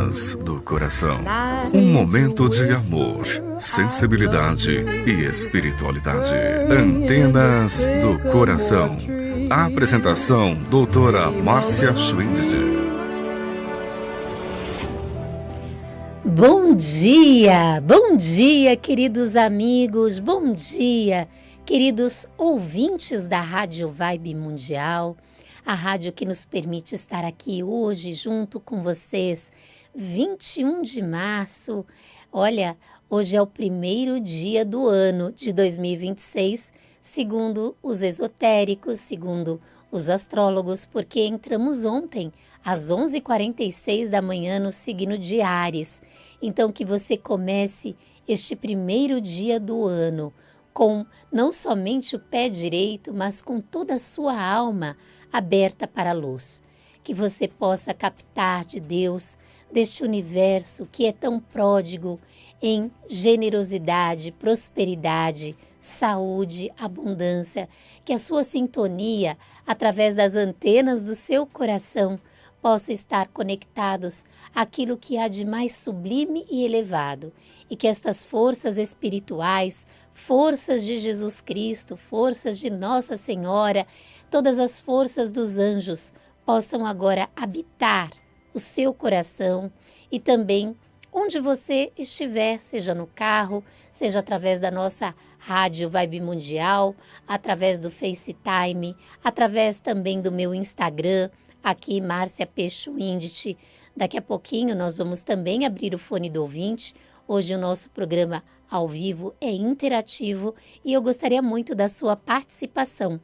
Antenas do Coração. Um momento de amor, sensibilidade e espiritualidade. Antenas do Coração. A apresentação, doutora Márcia Schwindt. Bom dia, queridos amigos, bom dia, queridos ouvintes da Rádio Vibe Mundial, a rádio que nos permite estar aqui hoje junto com vocês, 21 de março. Olha, hoje é o primeiro dia do ano de 2026, segundo os esotéricos, segundo os astrólogos, porque entramos ontem às 11h46 da manhã no signo de Áries. Então, que você comece este primeiro dia do ano com não somente o pé direito, mas com toda a sua alma aberta para a luz. Que você possa captar de Deus, deste universo que é tão pródigo em generosidade, prosperidade, saúde, abundância, que a sua sintonia, através das antenas do seu coração, possa estar conectados àquilo que há de mais sublime e elevado, e que estas forças espirituais, forças de Jesus Cristo, forças de Nossa Senhora, todas as forças dos anjos possam agora habitar o seu coração e também onde você estiver, seja no carro, seja através da nossa Rádio Vibe Mundial, através do FaceTime, através também do meu Instagram, aqui Márcia P. Schwindt. Daqui a pouquinho nós vamos também abrir o fone do ouvinte. Hoje o nosso programa ao vivo é interativo e eu gostaria muito da sua participação,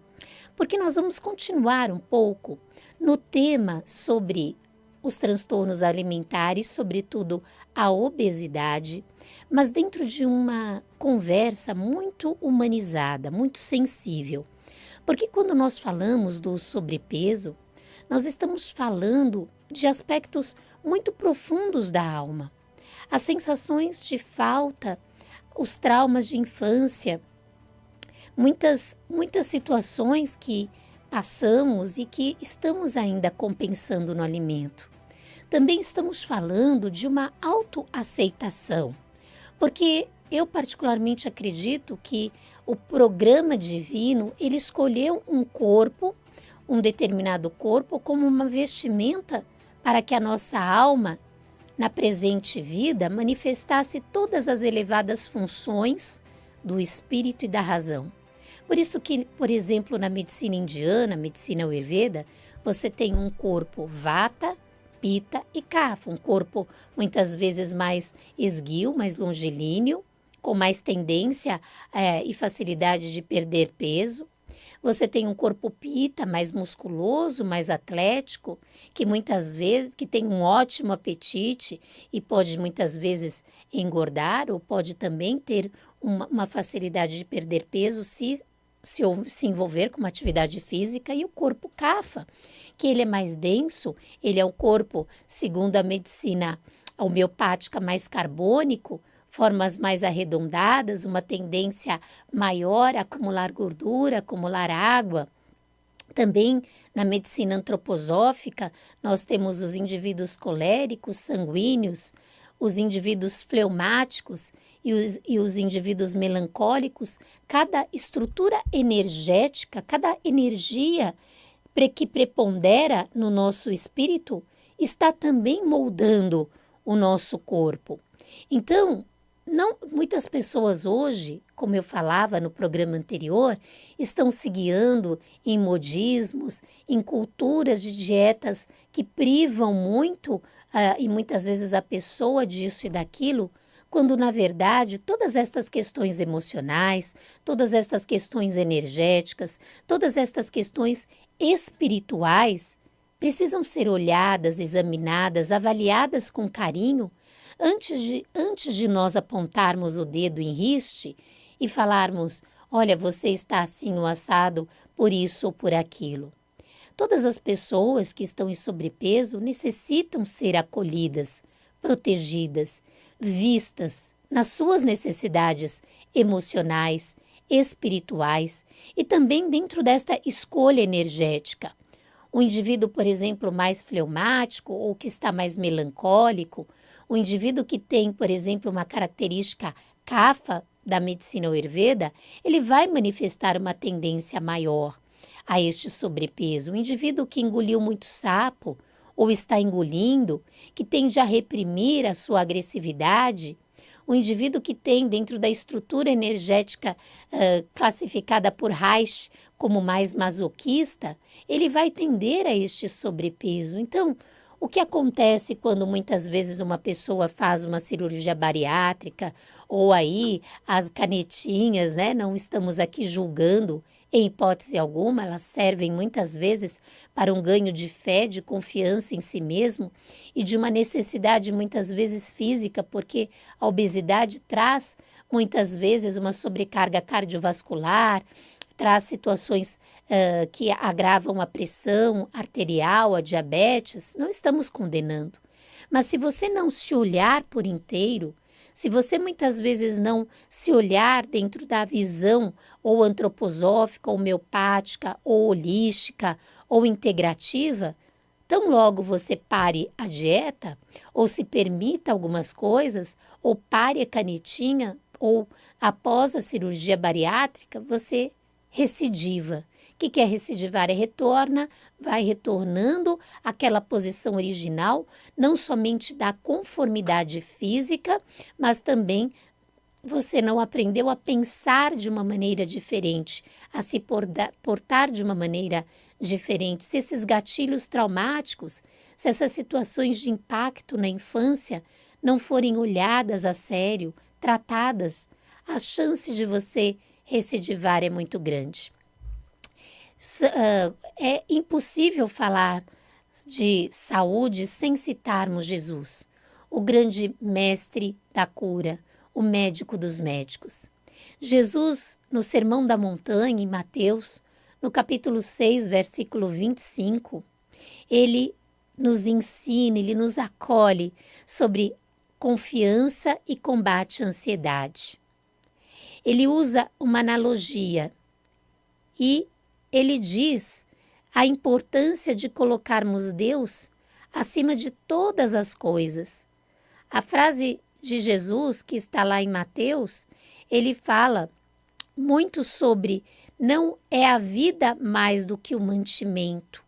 porque nós vamos continuar um pouco no tema sobre os transtornos alimentares, sobretudo a obesidade, mas dentro de uma conversa muito humanizada, muito sensível. Porque quando nós falamos do sobrepeso, nós estamos falando de aspectos muito profundos da alma. As sensações de falta, os traumas de infância, muitas situações que passamos e que estamos ainda compensando no alimento. Também estamos falando de uma autoaceitação, porque eu particularmente acredito que o programa divino, ele escolheu um corpo, um determinado corpo, como uma vestimenta para que a nossa alma, na presente vida, manifestasse todas as elevadas funções do espírito e da razão. Por isso que, por exemplo, na medicina indiana, medicina Ayurveda, você tem um corpo Vata, Pitta e Kapha, um corpo muitas vezes mais esguio, mais longilíneo, com mais tendência e facilidade de perder peso. Você tem um corpo Pitta, mais musculoso, mais atlético, que muitas vezes que tem um ótimo apetite e pode muitas vezes engordar ou pode também ter uma facilidade de perder peso se envolver com uma atividade física. E o corpo Kapha, que ele é mais denso, ele é o corpo, segundo a medicina homeopática, mais carbônico, formas mais arredondadas, uma tendência maior a acumular gordura, acumular água. Também na medicina antroposófica, nós temos os indivíduos coléricos, sanguíneos, os indivíduos fleumáticos e os indivíduos melancólicos. Cada estrutura energética, cada energia que prepondera no nosso espírito está também moldando o nosso corpo. Então, muitas pessoas hoje, como eu falava no programa anterior, estão se guiando em modismos, em culturas de dietas que privam muito e muitas vezes a pessoa disso e daquilo, quando na verdade todas estas questões emocionais, todas estas questões energéticas, todas estas questões espirituais precisam ser olhadas, examinadas, avaliadas com carinho, antes de nós apontarmos o dedo em riste e falarmos, olha, você está assim ou assado por isso ou por aquilo. Todas as pessoas que estão em sobrepeso necessitam ser acolhidas, protegidas, vistas nas suas necessidades emocionais, espirituais e também dentro desta escolha energética. O indivíduo, por exemplo, mais fleumático ou que está mais melancólico, o indivíduo que tem, por exemplo, uma característica kapha da medicina Ayurveda, ele vai manifestar uma tendência maior a este sobrepeso. O indivíduo que engoliu muito sapo ou está engolindo, que tende a reprimir a sua agressividade, o indivíduo que tem dentro da estrutura energética classificada por Reich como mais masoquista, ele vai tender a este sobrepeso. Então, o que acontece quando muitas vezes uma pessoa faz uma cirurgia bariátrica ou aí as canetinhas, né? Não estamos aqui julgando em hipótese alguma, elas servem muitas vezes para um ganho de fé, de confiança em si mesmo e de uma necessidade muitas vezes física, porque a obesidade traz muitas vezes uma sobrecarga cardiovascular, traz situações que agravam a pressão arterial, a diabetes. Não estamos condenando. Mas se você não se olhar por inteiro, se você muitas vezes não se olhar dentro da visão ou antroposófica, homeopática, ou holística, ou integrativa, tão logo você pare a dieta, ou se permita algumas coisas, ou pare a canetinha, ou após a cirurgia bariátrica, você recidiva. O que é recidivar? Vai retornando àquela posição original, não somente da conformidade física, mas também você não aprendeu a pensar de uma maneira diferente, a se portar de uma maneira diferente. Se esses gatilhos traumáticos, se essas situações de impacto na infância não forem olhadas a sério, tratadas, a chance de você recidivar é muito grande. É impossível falar de saúde sem citarmos Jesus, o grande mestre da cura, o médico dos médicos. Jesus, no Sermão da Montanha, em Mateus, no capítulo 6, versículo 25, ele nos ensina, ele nos acolhe sobre confiança e combate à ansiedade. Ele usa uma analogia e ele diz a importância de colocarmos Deus acima de todas as coisas. A frase de Jesus, que está lá em Mateus, ele fala muito sobre não é a vida mais do que o mantimento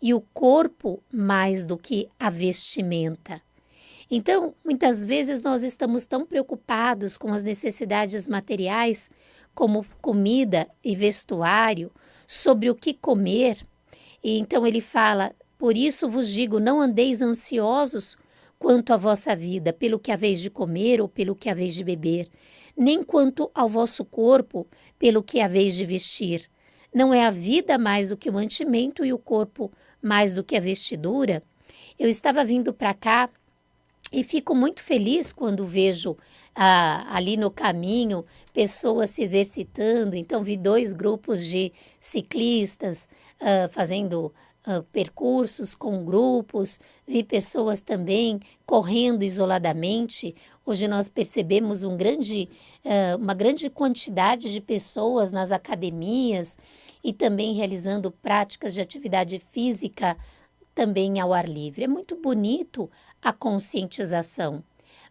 e o corpo mais do que a vestimenta. Então, muitas vezes nós estamos tão preocupados com as necessidades materiais, como comida e vestuário, sobre o que comer. E então ele fala, por isso vos digo, não andeis ansiosos quanto à vossa vida, pelo que haveis de comer ou pelo que haveis de beber, nem quanto ao vosso corpo, pelo que haveis de vestir. Não é a vida mais do que o mantimento e o corpo mais do que a vestidura? Eu estava vindo para cá e fico muito feliz quando vejo ali no caminho pessoas se exercitando. Então, vi 2 grupos de ciclistas fazendo percursos com grupos, vi pessoas também correndo isoladamente. Hoje nós percebemos uma grande quantidade de pessoas nas academias e também realizando práticas de atividade física também ao ar livre. É muito bonito a conscientização,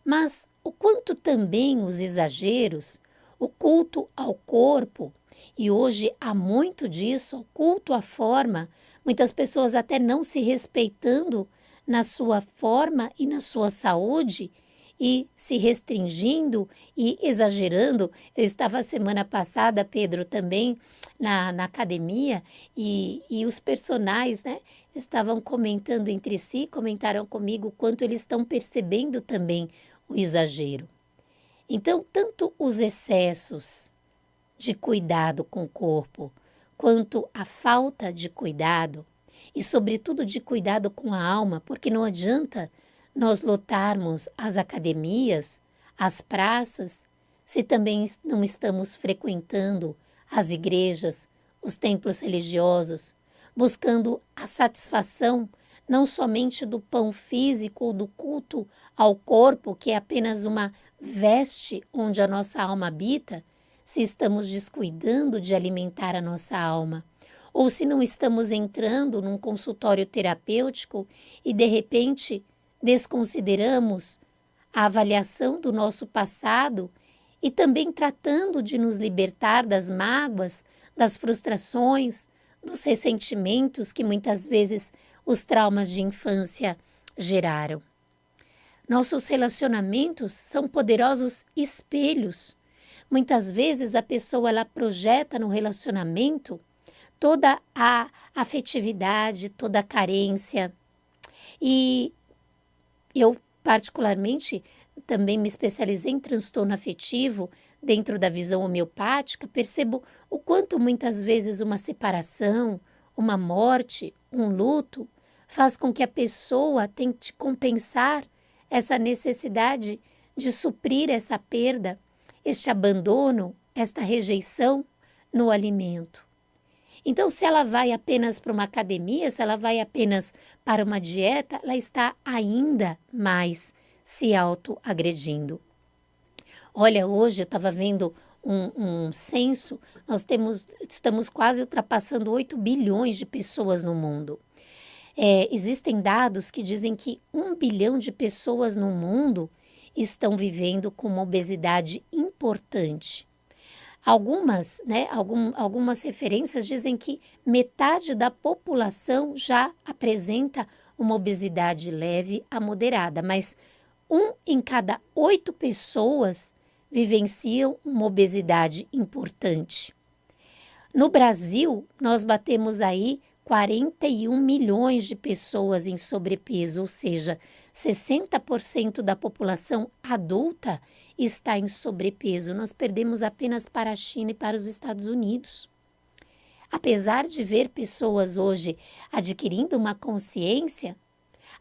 mas o quanto também os exageros, o culto ao corpo, e hoje há muito disso, o culto à forma, muitas pessoas até não se respeitando na sua forma e na sua saúde e se restringindo e exagerando. Eu estava semana passada, Pedro, também na academia e os personagens, né, estavam comentando entre si, comentaram comigo o quanto eles estão percebendo também o exagero. Então, tanto os excessos de cuidado com o corpo, quanto a falta de cuidado, e sobretudo de cuidado com a alma, porque não adianta nós lotarmos as academias, as praças, se também não estamos frequentando as igrejas, os templos religiosos, buscando a satisfação não somente do pão físico ou do culto ao corpo, que é apenas uma veste onde a nossa alma habita, se estamos descuidando de alimentar a nossa alma, ou se não estamos entrando num consultório terapêutico e, de repente, desconsideramos a avaliação do nosso passado e também tratando de nos libertar das mágoas, das frustrações, dos ressentimentos que muitas vezes os traumas de infância geraram. Nossos relacionamentos são poderosos espelhos. Muitas vezes a pessoa ela projeta no relacionamento toda a afetividade, toda a carência. E eu, particularmente, também me especializei em transtorno afetivo dentro da visão homeopática, percebo o quanto muitas vezes uma separação, uma morte, um luto, faz com que a pessoa tente compensar essa necessidade de suprir essa perda, este abandono, esta rejeição no alimento. Então, se ela vai apenas para uma academia, se ela vai apenas para uma dieta, ela está ainda mais se autoagredindo. Olha, hoje eu estava vendo um censo, estamos quase ultrapassando 8 bilhões de pessoas no mundo. Existem dados que dizem que 1 bilhão de pessoas no mundo estão vivendo com uma obesidade importante. Algumas referências dizem que metade da população já apresenta uma obesidade leve a moderada, mas 1 em cada 8 pessoas vivenciam uma obesidade importante. No Brasil, nós batemos aí 41 milhões de pessoas em sobrepeso, ou seja, 60% da população adulta está em sobrepeso. Nós perdemos apenas para a China e para os Estados Unidos. Apesar de ver pessoas hoje adquirindo uma consciência,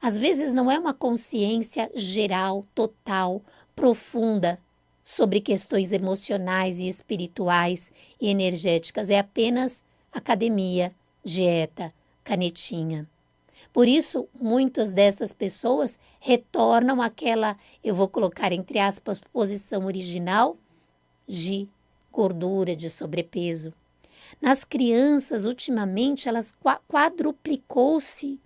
às vezes não é uma consciência geral, total, profunda sobre questões emocionais e espirituais e energéticas, é apenas academia, dieta, canetinha. Por isso, muitas dessas pessoas retornam àquela, eu vou colocar entre aspas, posição original de gordura, de sobrepeso. Nas crianças, ultimamente, quadruplicou-se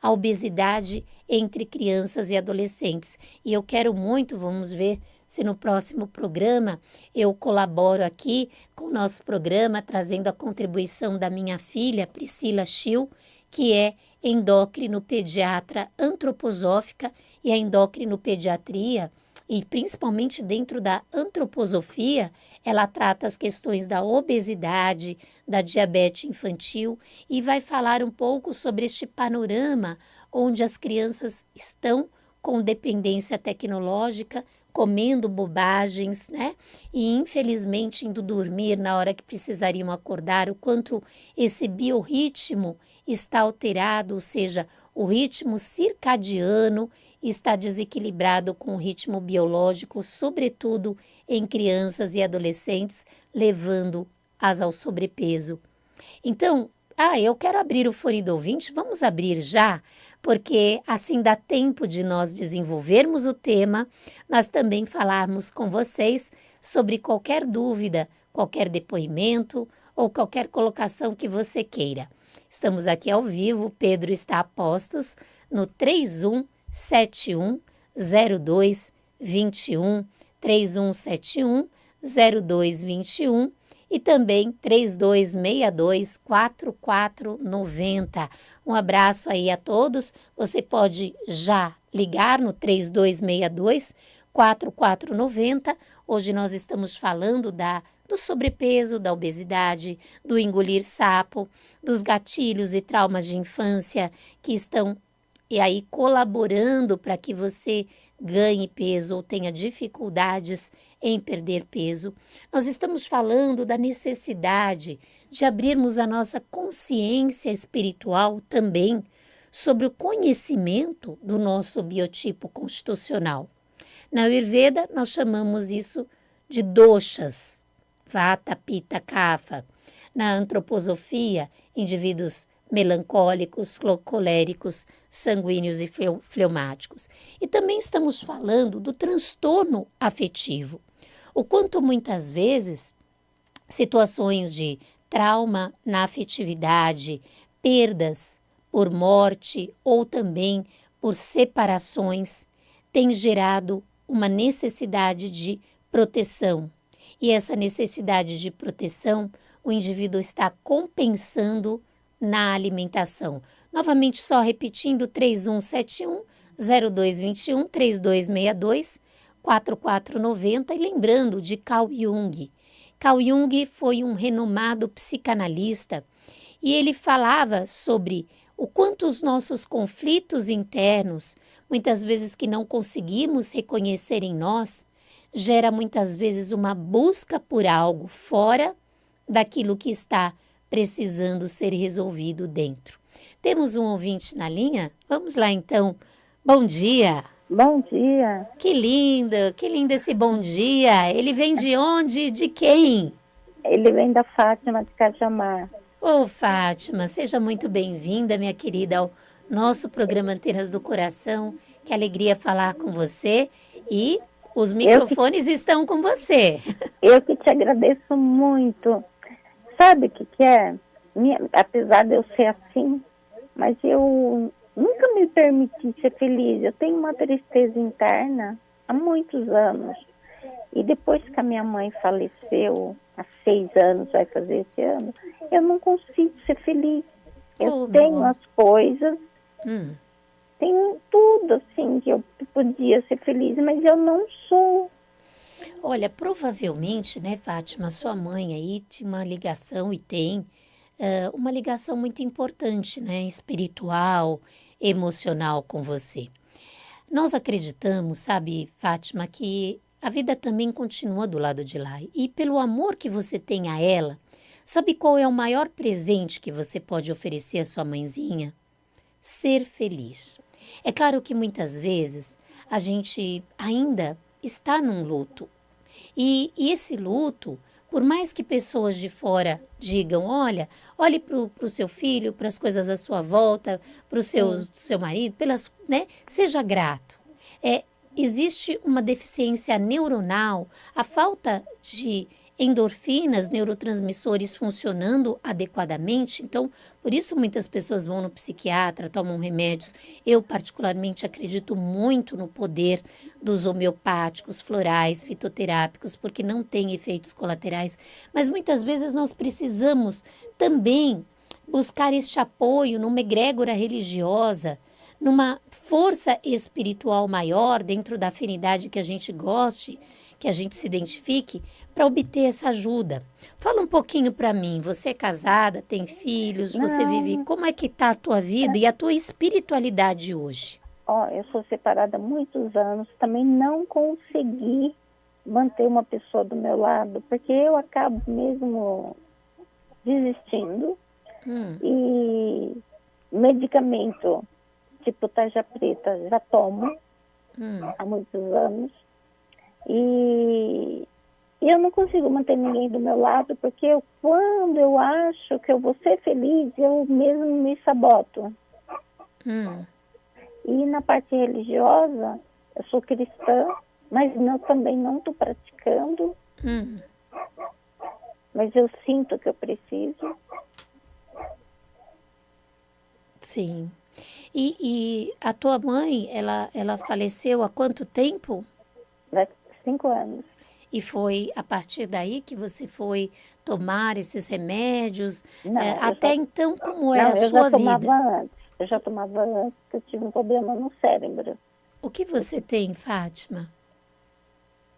a obesidade entre crianças e adolescentes. E eu quero muito, vamos ver se no próximo programa eu colaboro aqui com o nosso programa, trazendo a contribuição da minha filha, Priscila Schill, que é endócrino-pediatra antroposófica, e a endócrino-pediatria, e principalmente dentro da antroposofia, ela trata as questões da obesidade, da diabetes infantil e vai falar um pouco sobre este panorama onde as crianças estão com dependência tecnológica, comendo bobagens, né? E infelizmente indo dormir na hora que precisariam acordar, o quanto esse biorritmo está alterado, ou seja, o ritmo circadiano está desequilibrado com o ritmo biológico, sobretudo em crianças e adolescentes, levando-as ao sobrepeso. Então, eu quero abrir o fone do ouvinte, vamos abrir já, porque assim dá tempo de nós desenvolvermos o tema, mas também falarmos com vocês sobre qualquer dúvida, qualquer depoimento ou qualquer colocação que você queira. Estamos aqui ao vivo, Pedro está a postos no 31710221, 31710221 e também 3262-4490. Um abraço aí a todos. Você pode já ligar no 3262-4490. Hoje nós estamos falando do sobrepeso, da obesidade, do engolir sapo, dos gatilhos e traumas de infância que estão aí colaborando para que você ganhe peso ou tenha dificuldades em perder peso. Nós estamos falando da necessidade de abrirmos a nossa consciência espiritual também sobre o conhecimento do nosso biotipo constitucional. Na Ayurveda, nós chamamos isso de doshas, vata, pitta, kapha. Na antroposofia, indivíduos melancólicos, coléricos, sanguíneos e fleumáticos. E também estamos falando do transtorno afetivo. O quanto muitas vezes situações de trauma na afetividade, perdas por morte ou também por separações, tem gerado uma necessidade de proteção. E essa necessidade de proteção, o indivíduo está compensando na alimentação. Novamente, só repetindo, 3171-0221, 3262-4490. E lembrando de Carl Jung. Carl Jung foi um renomado psicanalista e ele falava sobre o quanto os nossos conflitos internos, muitas vezes que não conseguimos reconhecer em nós, gera muitas vezes uma busca por algo fora daquilo que está precisando ser resolvido dentro. Temos um ouvinte na linha? Vamos lá então. Bom dia. Bom dia. Que lindo esse bom dia. Ele vem de onde? De quem? Ele vem da Fátima de Cajamar. Ô, Fátima, seja muito bem-vinda, minha querida, ao nosso programa Antenas do Coração. Que alegria falar com você e os microfones estão com você. Eu que te agradeço muito. Sabe o que é? Apesar de eu ser assim, mas eu nunca me permiti ser feliz. Eu tenho uma tristeza interna há muitos anos. E depois que a minha mãe faleceu, há 6 anos, vai fazer esse ano, eu não consigo ser feliz. Eu tenho as coisas, tenho tudo, assim, que eu podia ser feliz, mas eu não sou. Olha, provavelmente, né, Fátima, sua mãe aí tinha uma ligação e tem uma ligação muito importante, né, espiritual, emocional com você. Nós acreditamos, sabe, Fátima, que a vida também continua do lado de lá. E pelo amor que você tem a ela, sabe qual é o maior presente que você pode oferecer à sua mãezinha? Ser feliz. É claro que muitas vezes a gente ainda está num luto. E esse luto, por mais que pessoas de fora digam, olhe para o seu filho, para as coisas à sua volta, para o seu marido, né? Seja grato. Existe uma deficiência neuronal, a falta de endorfinas, neurotransmissores funcionando adequadamente. Então, por isso muitas pessoas vão no psiquiatra, tomam remédios. Eu, particularmente, acredito muito no poder dos homeopáticos, florais, fitoterápicos, porque não tem efeitos colaterais. Mas muitas vezes nós precisamos também buscar este apoio numa egrégora religiosa, numa força espiritual maior, dentro da afinidade que a gente goste, que a gente se identifique, para obter essa ajuda. Fala um pouquinho para mim, você é casada, tem filhos, você vive, como é que está a tua vida e a tua espiritualidade hoje? Eu sou separada há muitos anos, também não consegui manter uma pessoa do meu lado, porque eu acabo mesmo desistindo, e medicamento tipo tarja preta, já tomo há muitos anos. E eu não consigo manter ninguém do meu lado, porque quando eu acho que eu vou ser feliz, eu mesmo me saboto. E na parte religiosa, eu sou cristã, mas também não estou praticando. Mas eu sinto que eu preciso. Sim. E a tua mãe, ela faleceu há quanto tempo? 5 anos. E foi a partir daí que você foi tomar esses remédios? Não, então, como era a sua vida? Eu já tomava antes, porque eu tive um problema no cérebro. O que você tem, Fátima?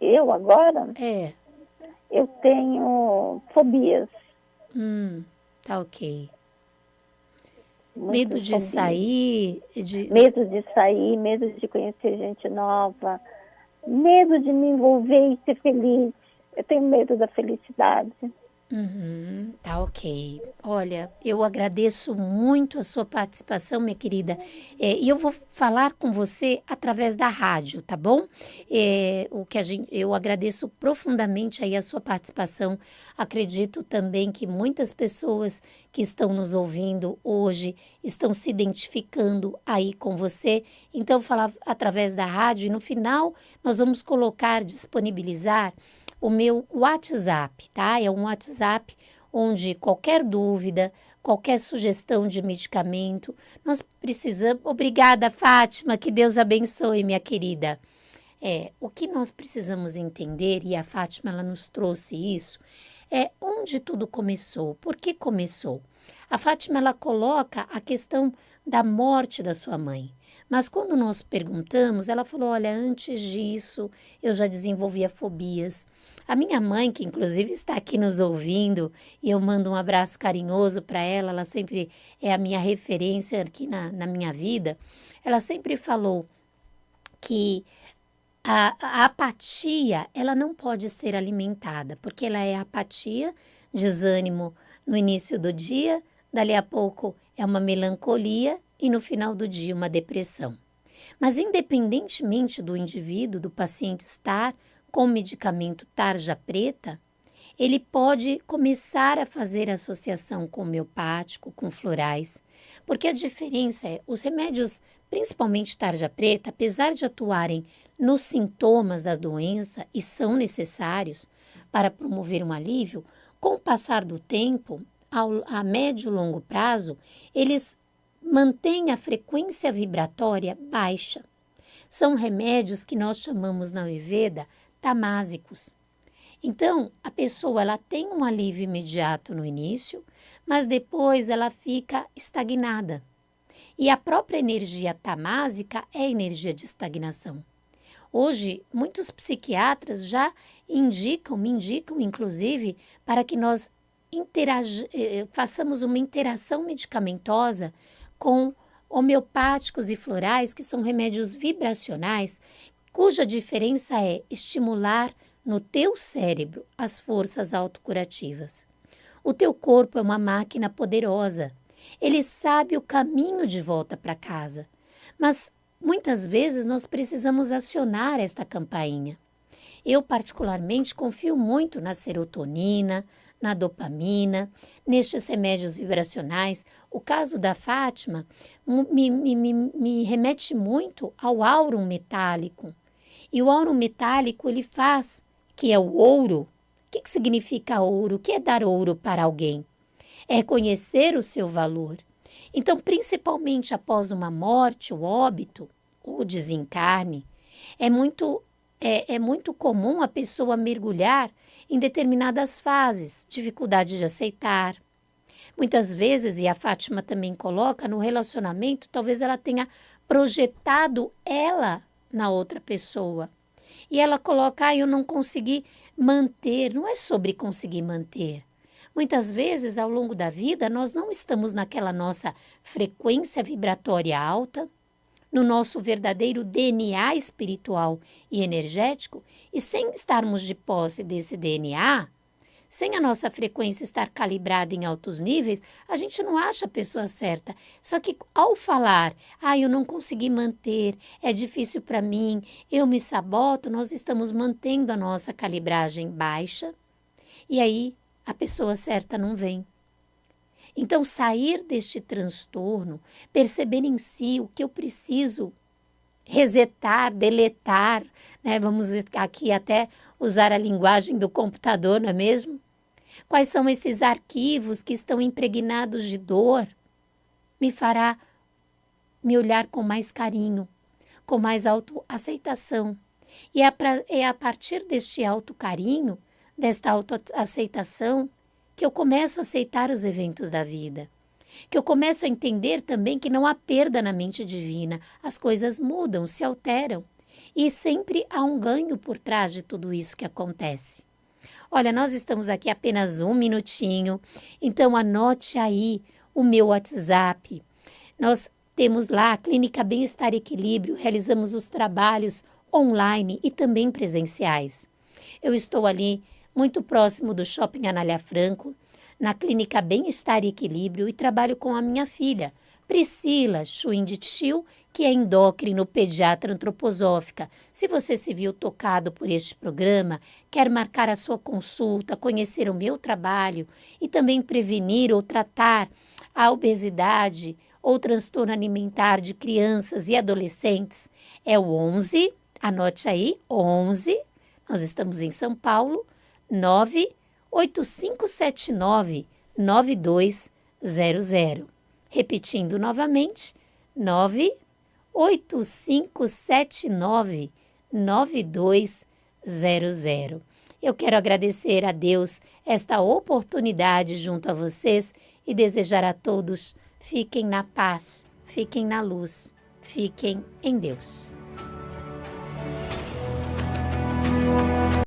Eu agora? Eu tenho fobias. Tá ok. Medo de sair? Medo de sair, medo de conhecer gente nova, medo de me envolver e ser feliz. Eu tenho medo da felicidade. Tá ok. Olha, eu agradeço muito a sua participação, minha querida. E eu vou falar com você através da rádio, tá bom? Eu agradeço profundamente aí a sua participação. Acredito também que muitas pessoas que estão nos ouvindo hoje estão se identificando aí com você. Então, falar através da rádio e no final nós vamos disponibilizar o meu WhatsApp, tá? É um WhatsApp onde qualquer dúvida, qualquer sugestão de medicamento, nós precisamos... Obrigada, Fátima, que Deus abençoe, minha querida. O que nós precisamos entender, e a Fátima ela nos trouxe isso, é onde tudo começou, por que começou. A Fátima ela coloca a questão da morte da sua mãe. Mas quando nós perguntamos, ela falou, olha, antes disso eu já desenvolvia fobias. A minha mãe, que inclusive está aqui nos ouvindo, e eu mando um abraço carinhoso para ela, ela sempre é a minha referência aqui na minha vida, ela sempre falou que a apatia, ela não pode ser alimentada, porque ela é apatia, desânimo no início do dia, dali a pouco é uma melancolia e no final do dia uma depressão. Mas independentemente do indivíduo, do paciente estar com o medicamento tarja preta, ele pode começar a fazer associação com homeopático, com florais, porque a diferença é, os remédios, principalmente tarja preta, apesar de atuarem nos sintomas da doença e são necessários para promover um alívio, com o passar do tempo, a médio e longo prazo, eles mantêm a frequência vibratória baixa. São remédios que nós chamamos na Ayurveda tamásicos. Então, a pessoa ela tem um alívio imediato no início, mas depois ela fica estagnada. E a própria energia tamásica é energia de estagnação. Hoje, muitos psiquiatras já me indicam, inclusive, para que nós façamos uma interação medicamentosa com homeopáticos e florais, que são remédios vibracionais, cuja diferença é estimular no teu cérebro as forças autocurativas. O teu corpo é uma máquina poderosa. Ele sabe o caminho de volta para casa. Mas muitas vezes nós precisamos acionar esta campainha. Eu particularmente confio muito na serotonina, na dopamina, nestes remédios vibracionais. O caso da Fátima me remete muito ao áuron metálico. E o áuron metálico ele faz, que é o ouro. O que significa ouro? O que é dar ouro para alguém? É reconhecer o seu valor. Então, principalmente após uma morte, o óbito, o desencarne, é muito comum a pessoa mergulhar em determinadas fases, dificuldade de aceitar. Muitas vezes, e a Fátima também coloca, no relacionamento, talvez ela tenha projetado ela na outra pessoa. E ela coloca, eu não consegui manter. Não é sobre conseguir manter. Muitas vezes, ao longo da vida, nós não estamos naquela nossa frequência vibratória alta, no nosso verdadeiro DNA espiritual e energético, e sem estarmos de posse desse DNA, sem a nossa frequência estar calibrada em altos níveis, a gente não acha a pessoa certa. Só que ao falar, eu não consegui manter, é difícil para mim, eu me saboto, nós estamos mantendo a nossa calibragem baixa, e aí a pessoa certa não vem. Então, sair deste transtorno, perceber em si o que eu preciso resetar, deletar, né? Vamos aqui até usar a linguagem do computador, não é mesmo? Quais são esses arquivos que estão impregnados de dor? Me fará me olhar com mais carinho, com mais autoaceitação. E é a partir deste autocarinho, desta autoaceitação, que eu começo a aceitar os eventos da vida. Que eu começo a entender também que não há perda na mente divina. As coisas mudam, se alteram. E sempre há um ganho por trás de tudo isso que acontece. Olha, nós estamos aqui apenas um minutinho, então anote aí o meu WhatsApp. Nós temos lá a Clínica Bem-Estar e Equilíbrio, realizamos os trabalhos online e também presenciais. Eu estou ali muito próximo do Shopping Anália Franco, na Clínica Bem-Estar e Equilíbrio, e trabalho com a minha filha, Priscila Schwindtschil, que é endócrino pediatra antroposófica. Se você se viu tocado por este programa, quer marcar a sua consulta, conhecer o meu trabalho e também prevenir ou tratar a obesidade ou transtorno alimentar de crianças e adolescentes, é o 11, anote aí, 11, nós estamos em São Paulo, 9 98579-9200. Repetindo novamente, 98579-9200. Eu quero agradecer a Deus esta oportunidade junto a vocês e desejar a todos: fiquem na paz, fiquem na luz, fiquem em Deus.